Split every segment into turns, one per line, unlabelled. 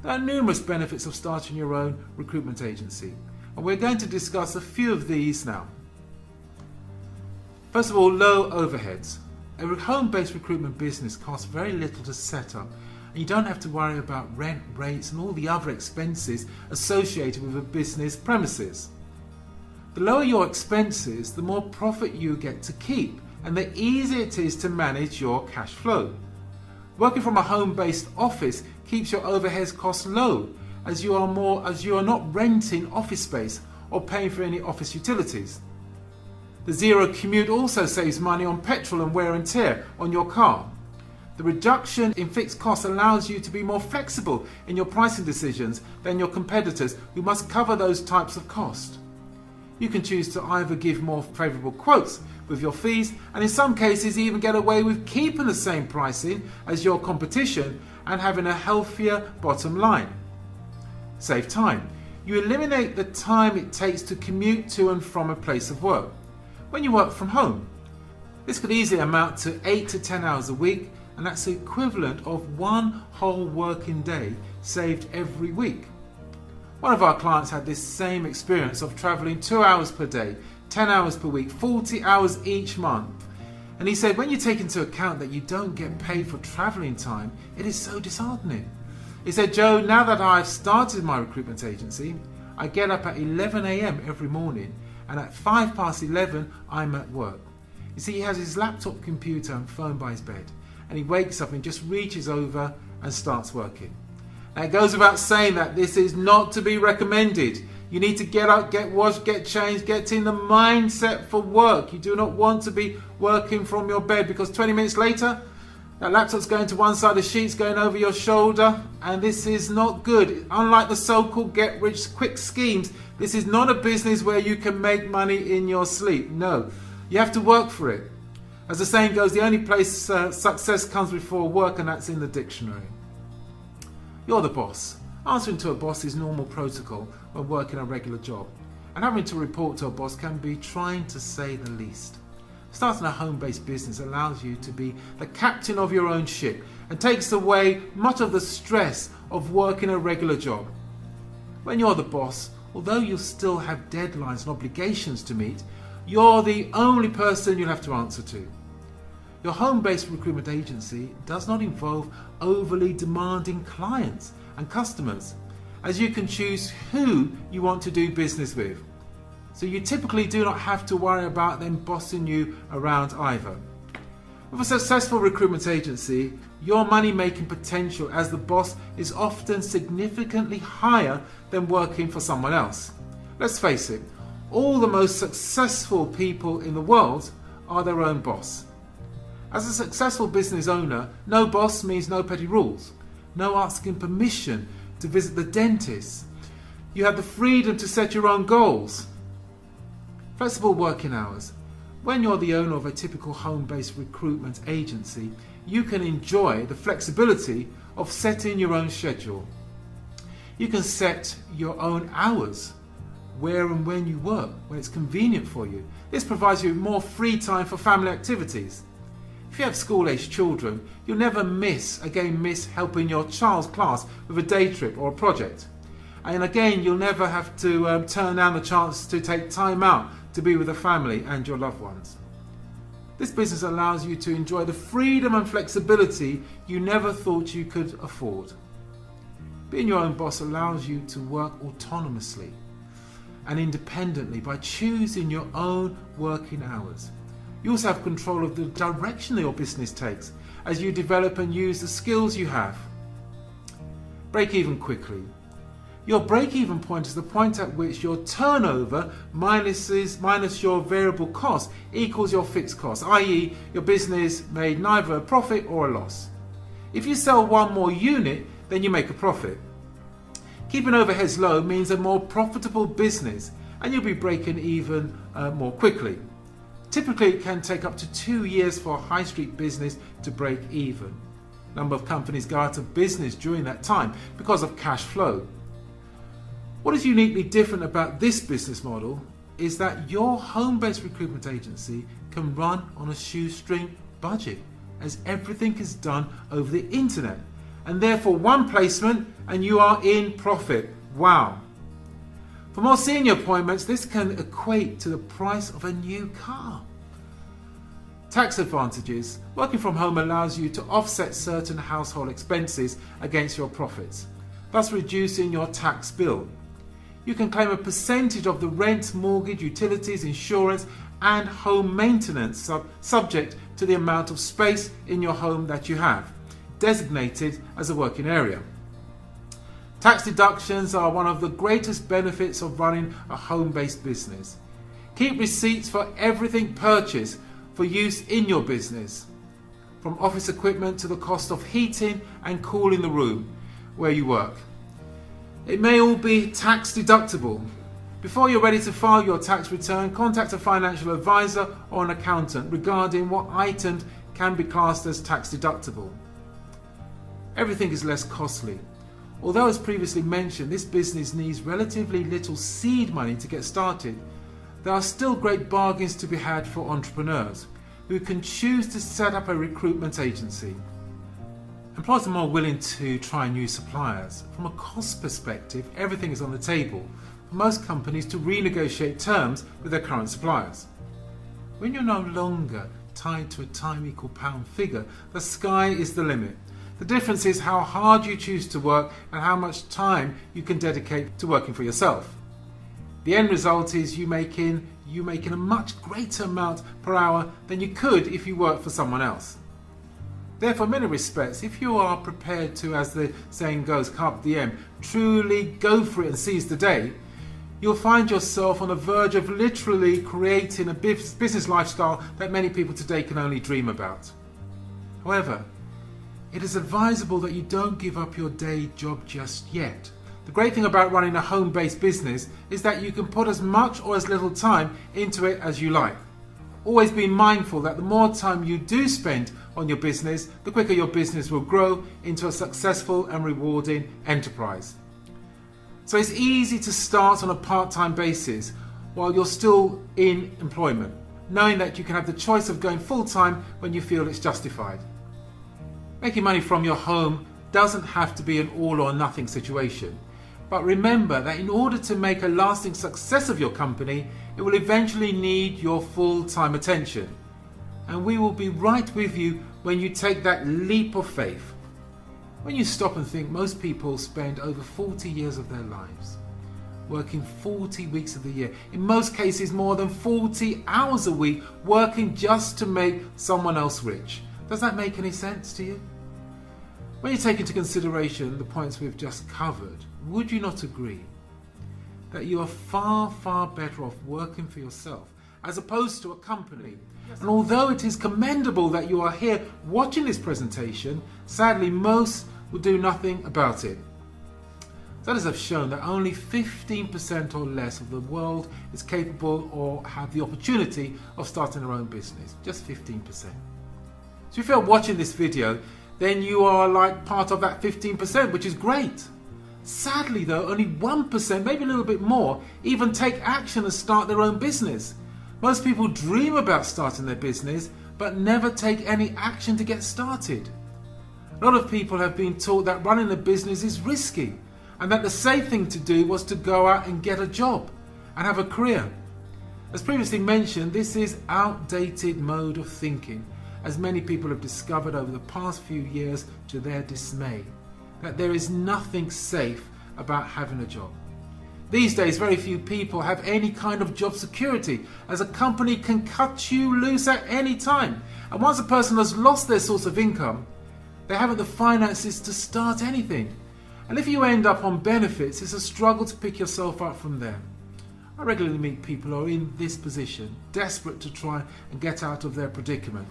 There are numerous benefits of starting your own recruitment agency, and we're going to discuss a few of these now. First of all, low overheads. A home-based recruitment business costs very little to set up, and you don't have to worry about rent, rates and all the other expenses associated with a business premises. The lower your expenses, the more profit you get to keep, and the easier it is to manage your cash flow. Working from a home-based office keeps your overhead costs low, as you are not renting office space or paying for any office utilities. The zero commute also saves money on petrol and wear and tear on your car. The reduction in fixed costs allows you to be more flexible in your pricing decisions than your competitors who must cover those types of costs. You can choose to either give more favourable quotes with your fees, and in some cases even get away with keeping the same pricing as your competition and having a healthier bottom line. Save time. You eliminate the time it takes to commute to and from a place of work when you work from home. This could easily amount to 8 to 10 hours a week, and that's the equivalent of one whole working day saved every week. One of our clients had this same experience of travelling 2 hours per day, 10 hours per week, 40 hours each month. And he said, when you take into account that you don't get paid for travelling time, it is so disheartening. He said, Joe, now that I've started my recruitment agency, I get up at 11 a.m. every morning, and at 11:05 I'm at work. You see, he has his laptop, computer and phone by his bed, and he wakes up and just reaches over and starts working. Now, it goes without saying that this is not to be recommended. You need to get up, get washed, get changed, get in the mindset for work. You do not want to be working from your bed, because 20 minutes later, that laptop's going to one side, the sheet's going over your shoulder, and this is not good. Unlike the so-called get-rich-quick schemes, this is not a business where you can make money in your sleep. No, you have to work for it. As the saying goes, the only place success comes before work, and that's in the dictionary. You're the boss. Answering to a boss is normal protocol when working a regular job, and having to report to a boss can be trying, to say the least. Starting a home-based business allows you to be the captain of your own ship and takes away much of the stress of working a regular job. When you're the boss, although you'll still have deadlines and obligations to meet, you're the only person you'll have to answer to. Your home-based recruitment agency does not involve overly demanding clients and customers, as you can choose who you want to do business with. So you typically do not have to worry about them bossing you around either. With a successful recruitment agency, your money-making potential as the boss is often significantly higher than working for someone else. Let's face it, all the most successful people in the world are their own boss. As a successful business owner, no boss means no petty rules, no asking permission to visit the dentist. You have the freedom to set your own goals. Flexible working hours. When you're the owner of a typical home-based recruitment agency, you can enjoy the flexibility of setting your own schedule. You can set your own hours, where and when you work, when it's convenient for you. This provides you with more free time for family activities. If you have school-aged children, you'll never miss helping your child's class with a day trip or a project. And again, you'll never have to turn down the chance to take time out to be with the family and your loved ones. This business allows you to enjoy the freedom and flexibility you never thought you could afford. Being your own boss allows you to work autonomously and independently by choosing your own working hours. You also have control of the direction that your business takes as you develop and use the skills you have. Break even quickly. Your break-even point is the point at which your turnover minus your variable cost equals your fixed cost, i.e. your business made neither a profit or a loss. If you sell one more unit, then you make a profit. Keeping overheads low means a more profitable business, and you'll be breaking even more quickly. Typically, it can take up to 2 years for a high street business to break even. A number of companies go out of business during that time because of cash flow. What is uniquely different about this business model is that your home-based recruitment agency can run on a shoestring budget, as everything is done over the internet, and therefore one placement and you are in profit. Wow. For more senior appointments, this can equate to the price of a new car. Tax advantages. Working from home allows you to offset certain household expenses against your profits, thus reducing your tax bill. You can claim a percentage of the rent, mortgage, utilities, insurance and home maintenance subject to the amount of space in your home that you have, designated as a working area. Tax deductions are one of the greatest benefits of running a home-based business. Keep receipts for everything purchased for use in your business, from office equipment to the cost of heating and cooling the room where you work. It may all be tax deductible. Before you're ready to file your tax return, contact a financial advisor or an accountant regarding what items can be classed as tax deductible. Everything is less costly. Although, as previously mentioned, this business needs relatively little seed money to get started, there are still great bargains to be had for entrepreneurs who can choose to set up a recruitment agency. Employers are more willing to try new suppliers. From a cost perspective, everything is on the table for most companies to renegotiate terms with their current suppliers. When you're no longer tied to a time equal pound figure, the sky is the limit. The difference is how hard you choose to work and how much time you can dedicate to working for yourself. The end result is you making a much greater amount per hour than you could if you worked for someone else. Therefore, in many respects, if you are prepared to, as the saying goes, carpe diem, truly go for it and seize the day, you'll find yourself on the verge of literally creating a business lifestyle that many people today can only dream about. However, it is advisable that you don't give up your day job just yet. The great thing about running a home-based business is that you can put as much or as little time into it as you like. Always be mindful that the more time you do spend on your business, the quicker your business will grow into a successful and rewarding enterprise. So it's easy to start on a part-time basis while you're still in employment, knowing that you can have the choice of going full-time when you feel it's justified. Making money from your home doesn't have to be an all or nothing situation. But remember that in order to make a lasting success of your company, it will eventually need your full-time attention. And we will be right with you when you take that leap of faith. When you stop and think, most people spend over 40 years of their lives working 40 weeks of the year. In most cases, more than 40 hours a week working just to make someone else rich. Does that make any sense to you? When you take into consideration the points we've just covered, would you not agree that you are far, far better off working for yourself as opposed to a company? And although it is commendable that you are here watching this presentation, sadly most will do nothing about it. Studies have shown that only 15% or less of the world is capable or have the opportunity of starting their own business. Just 15%. So if you're watching this video, then you are like part of that 15%, which is great. Sadly though, only 1%, maybe a little bit more, even take action and start their own business. Most people dream about starting their business, but never take any action to get started. A lot of people have been taught that running a business is risky, and that the safe thing to do was to go out and get a job and have a career. As previously mentioned, this is outdated mode of thinking, as many people have discovered over the past few years to their dismay, that there is nothing safe about having a job. These days, very few people have any kind of job security, as a company can cut you loose at any time. And once a person has lost their source of income, they haven't the finances to start anything. And if you end up on benefits, it's a struggle to pick yourself up from there. I regularly meet people who are in this position, desperate to try and get out of their predicament.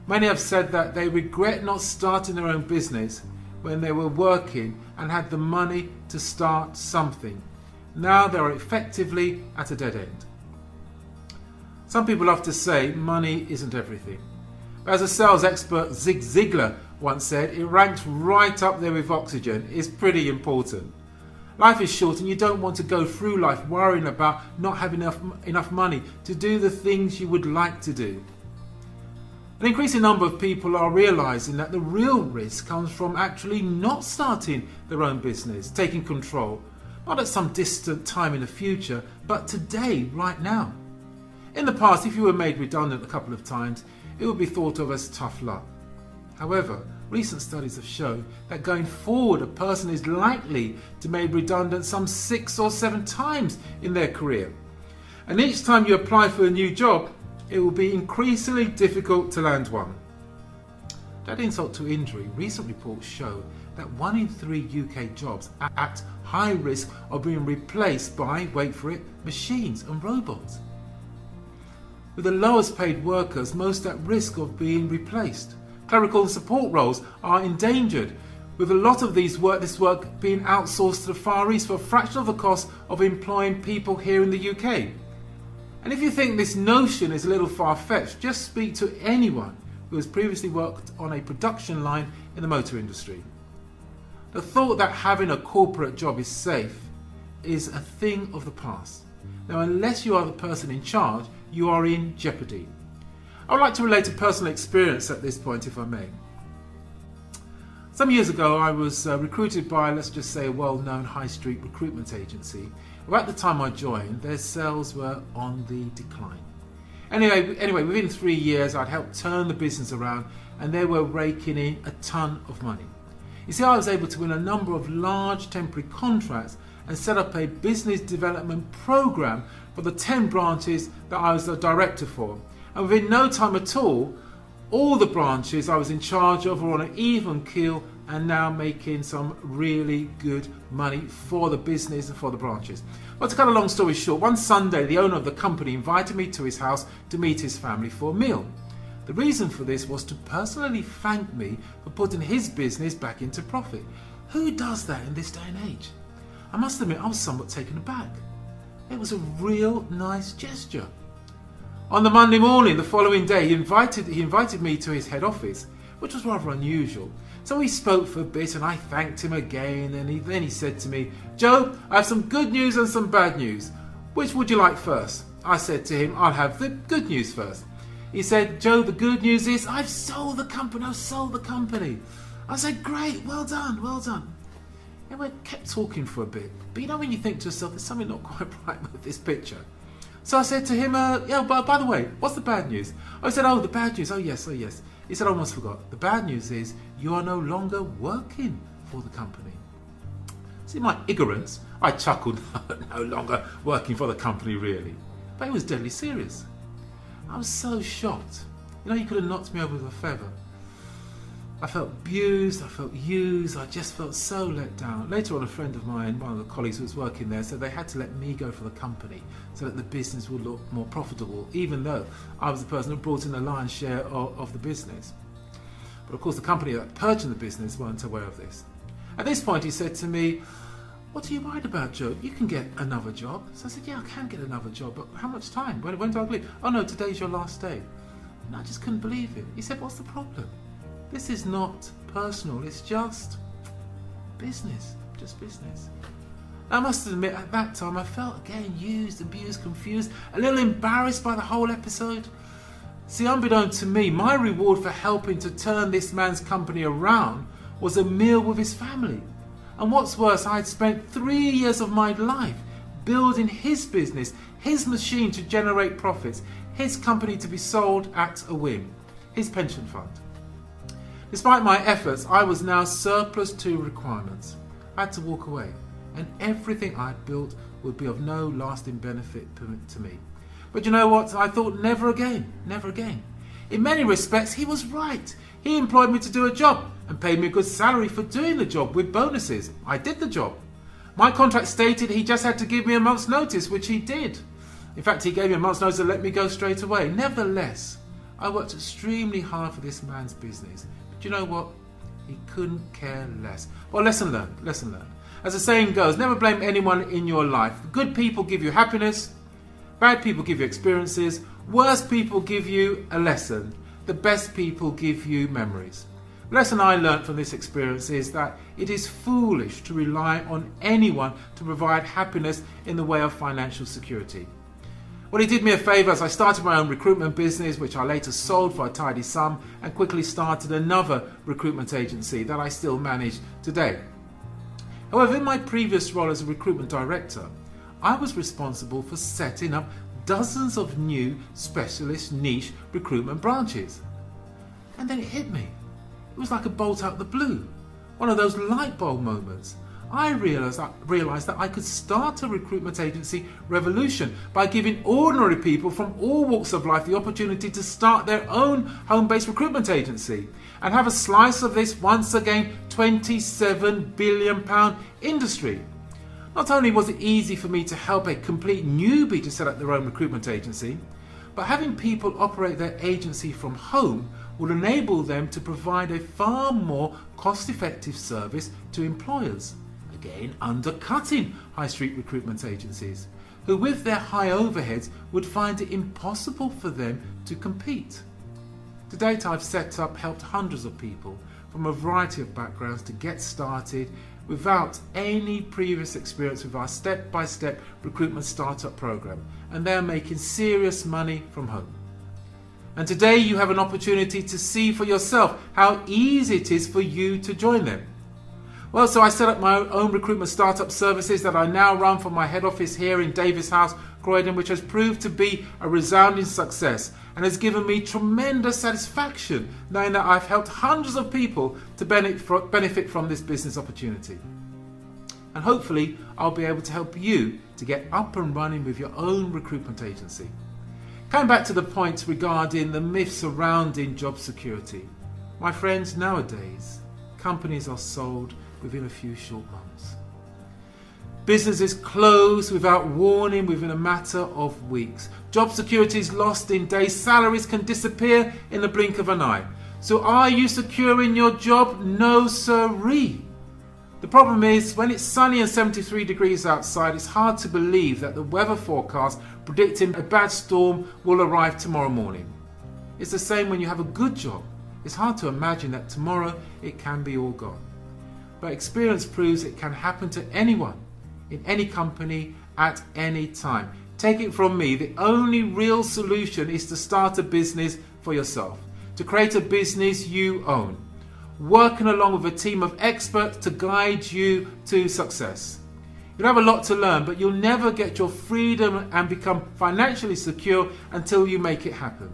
Many have said that they regret not starting their own business when they were working and had the money to start something. Now they are effectively at a dead end. Some people love to say money isn't everything. But as a sales expert Zig Ziglar once said, it ranks right up there with oxygen. It's pretty important. Life is short and you don't want to go through life worrying about not having enough money to do the things you would like to do. An increasing number of people are realising that the real risk comes from actually not starting their own business, taking control, not at some distant time in the future, but today, right now. In the past, if you were made redundant a couple of times, it would be thought of as tough luck. However, recent studies have shown that going forward, a person is likely to be made redundant some 6 or 7 times in their career. And each time you apply for a new job, it will be increasingly difficult to land one. To add insult to injury, recent reports show that 1 in 3 UK jobs are at high risk of being replaced by, wait for it, machines and robots. With the lowest paid workers most at risk of being replaced. Clerical and support roles are endangered, with a lot of this work being outsourced to the Far East for a fraction of the cost of employing people here in the UK. And if you think this notion is a little far-fetched, just speak to anyone who has previously worked on a production line in the motor industry. The thought that having a corporate job is safe is a thing of the past. Now, unless you are the person in charge, you are in jeopardy. I would like to relate a personal experience at this point, if I may. Some years ago, I was recruited by, let's just say, a well-known high street recruitment agency. Well, at the time I joined, their sales were on the decline. Anyway, within 3 years, I'd helped turn the business around, and they were raking in a ton of money. You see, I was able to win a number of large temporary contracts and set up a business development program for the 10 branches that I was the director for. And within no time at all the branches I was in charge of were on an even keel and now making some really good money for the business and for the branches. Well, to cut a long story short, one Sunday the owner of the company invited me to his house to meet his family for a meal. The reason for this was to personally thank me for putting his business back into profit. Who does that in this day and age? I must admit, I was somewhat taken aback. It was a real nice gesture. On the Monday morning, the following day, he invited me to his head office, which was rather unusual. So we spoke for a bit and I thanked him again, and then he said to me, "Joe, I have some good news and some bad news. Which would you like first?" I said to him, "I'll have the good news first." He said, "Joe, the good news is I've sold the company. I said, "Great, well done, well done." And we kept talking for a bit. But you know when you think to yourself, there's something not quite right with this picture. So I said to him, by the way, what's the bad news? I said, "Oh, the bad news, oh yes. He said, "I almost forgot. The bad news is you are no longer working for the company." See, my ignorance, I chuckled, no longer working for the company really. But he was deadly serious. I was so shocked. You know, he could have knocked me over with a feather. I felt abused, I felt used, I just felt so let down. Later on, a friend of mine, one of the colleagues who was working there, said they had to let me go for the company so that the business would look more profitable, even though I was the person who brought in the lion's share of the business. But of course, the company that purchased the business weren't aware of this. At this point, he said to me, "What are you worried about, Joe? You can get another job." So I said, "Yeah, I can get another job, but how much time? When do I leave?" "Oh no, today's your last day." And I just couldn't believe it. He said, "What's the problem? This is not personal, it's just business, I must admit, at that time I felt again used, abused, confused, a little embarrassed by the whole episode. See, unbeknownst to me, my reward for helping to turn this man's company around was a meal with his family. And what's worse, I had spent 3 years of my life building his business, his machine to generate profits, his company to be sold at a whim, his pension fund. Despite my efforts, I was now surplus to requirements. I had to walk away, and everything I had built would be of no lasting benefit to me. But you know what? I thought, never again, never again. In many respects, he was right. He employed me to do a job and paid me a good salary for doing the job with bonuses. I did the job. My contract stated he just had to give me a month's notice, which he did. In fact, he gave me a month's notice and let me go straight away. Nevertheless, I worked extremely hard for this man's business. But you know what? He couldn't care less. Well, lesson learned, lesson learned. As the saying goes, never blame anyone in your life. Good people give you happiness. Bad people give you experiences. Worst people give you a lesson. The best people give you memories. The lesson I learned from this experience is that it is foolish to rely on anyone to provide happiness in the way of financial security. Well, he did me a favour as I started my own recruitment business, which I later sold for a tidy sum, and quickly started another recruitment agency that I still manage today. However, in my previous role as a recruitment director, I was responsible for setting up dozens of new specialist niche recruitment branches. And then it hit me. It was like a bolt out of the blue. One of those light bulb moments. I realised that I could start a recruitment agency revolution by giving ordinary people from all walks of life the opportunity to start their own home-based recruitment agency and have a slice of this once again £27 billion industry. Not only was it easy for me to help a complete newbie to set up their own recruitment agency, but having people operate their agency from home will enable them to provide a far more cost-effective service to employers, again undercutting high street recruitment agencies, who with their high overheads would find it impossible for them to compete. To date, I've helped hundreds of people from a variety of backgrounds to get started without any previous experience with our step-by-step recruitment startup program, and they're making serious money from home. And today you have an opportunity to see for yourself how easy it is for you to join them. Well, so I set up my own recruitment startup services that I now run from my head office here in Davis House, Croydon, which has proved to be a resounding success and has given me tremendous satisfaction knowing that I've helped hundreds of people to benefit from this business opportunity. And hopefully I'll be able to help you to get up and running with your own recruitment agency. Coming back to the point regarding the myths surrounding job security. My friends, nowadays, companies are sold within a few short months. Businesses close without warning within a matter of weeks. Job security is lost in days. Salaries can disappear in the blink of an eye. So are you secure in your job? No sirree. The problem is, when it's sunny and 73 degrees outside, it's hard to believe that the weather forecast predicting a bad storm will arrive tomorrow morning. It's the same when you have a good job. It's hard to imagine that tomorrow it can be all gone. But experience proves it can happen to anyone, in any company, at any time. Take it from me, the only real solution is to start a business for yourself, to create a business you own, working along with a team of experts to guide you to success. You'll have a lot to learn, but you'll never get your freedom and become financially secure until you make it happen.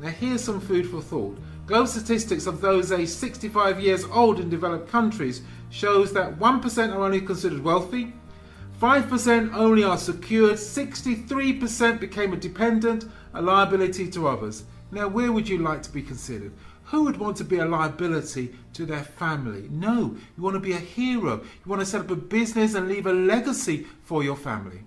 Now here's some food for thought. Global statistics of those aged 65 years old in developed countries shows that 1% are only considered wealthy, 5% only are secured, 63% became a dependent, a liability to others. Now where would you like to be considered? Who would want to be a liability to their family? No, you want to be a hero. You want to set up a business and leave a legacy for your family.